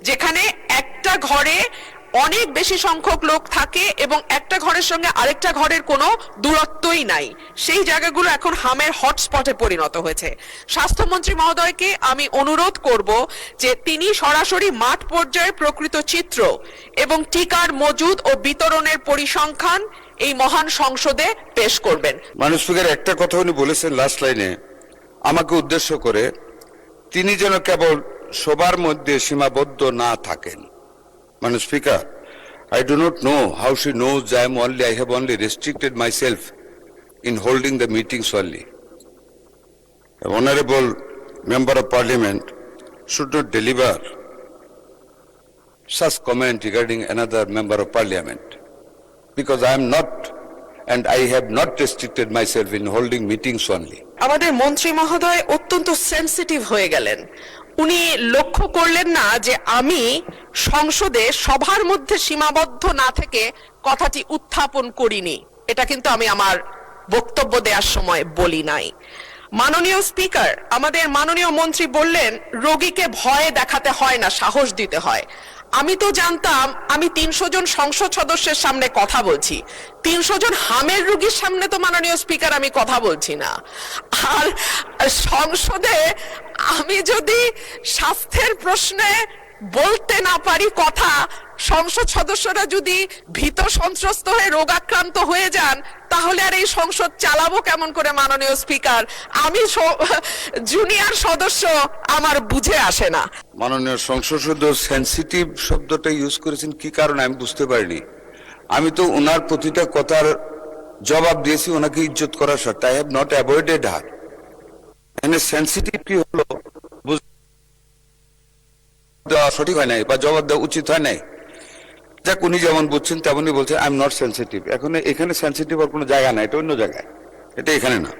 যেখানে একটা ঘরে অনেক বেশি সংখ্যক লোক থাকে এবং একটা ঘরের সঙ্গে আরেকটা ঘরের কোনো দূরত্বই নাই, সেই জায়গাগুলো এখন হামের হটস্পটে পরিণত হয়েছে। স্বাস্থ্যমন্ত্রী মহোদয়কে আমি অনুরোধ করব যে তিনি সরাসরি মাঠ পর্যায়ে প্রকৃত চিত্র এবং টিকার মজুদ ও বিতরণের পরিসংখ্যান এই মহান সংসদে পেশ করবেন। মাননীয় স্পিকার, একটা কথা উনি বলেছেন লাস্ট লাইনে আমাকে উদ্দেশ্য করে, তিনি যেন কেবল সবার মধ্যে সীমাবদ্ধ না থাকেন। Madam Speaker, I do not know how she knows I have only restricted myself in holding the meetings only. The Honorable Member of Parliament should not deliver such comment regarding another Member of Parliament, because I am not and I have not restricted myself in holding meetings only. আমাদের মন্ত্রী মহোদয় অত্যন্ত sensitive হয়ে গেলেন। উনি লক্ষ্য করলেন না যে আমি সংসদে সবার মধ্যে সীমাবদ্ধ না থেকে কথাটি উত্থাপন করিনি। এটা কিন্তু আমি আমার বক্তব্য দেওয়ার সময় বলি নাই। মাননীয় স্পিকার, আমাদের মাননীয় মন্ত্রী বললেন রোগীকে ভয় দেখাতে হয় না, সাহস দিতে হয়। আমি তো জানতাম আমি 300 জন সংসদ সদস্যের সামনে কথা বলছি, 300 জন হামের রোগীর সামনে তো মাননীয় স্পিকার আমি কথা বলছি না। আর সংসদে আমি যদি স্বাস্থ্যের প্রশ্নে বলতে না পারি কথা, সংসদ সদস্যরা যদি ভীত সন্ত্রস্ত হয়ে রোগাক্রান্ত হয়ে যান, তাহলে আর এই সংসদ চালাবো কেমন করে মাননীয় স্পিকার? আমি জুনিয়র সদস্য, আমার বুঝে আসে না। মাননীয় সংসদ সদস্য সেনসিটিভ শব্দটা ইউজ করেছেন কি কারণে আমি বুঝতে পারিনি। আমি তো ওনার প্রতিটা কথার জবাব দিয়েছি ওনাকে ইজ্জত করার স্বার্থে। আই হ্যাভ নট অ্যাভয়েডেড হার। এখানে সেনসিটিভ কি হলো দেওয়া সঠিক হয় নাই বা জবাব দেওয়া উচিত হয় নাই। যাক, উনি যেমন বুঝছেন তেমনই বলছেন আই এম নট সেনসিটিভ। এখন এখানে সেনসিটিভ আর কোনো জায়গা নাই, এটা অন্য জায়গায়, এটা এখানে না।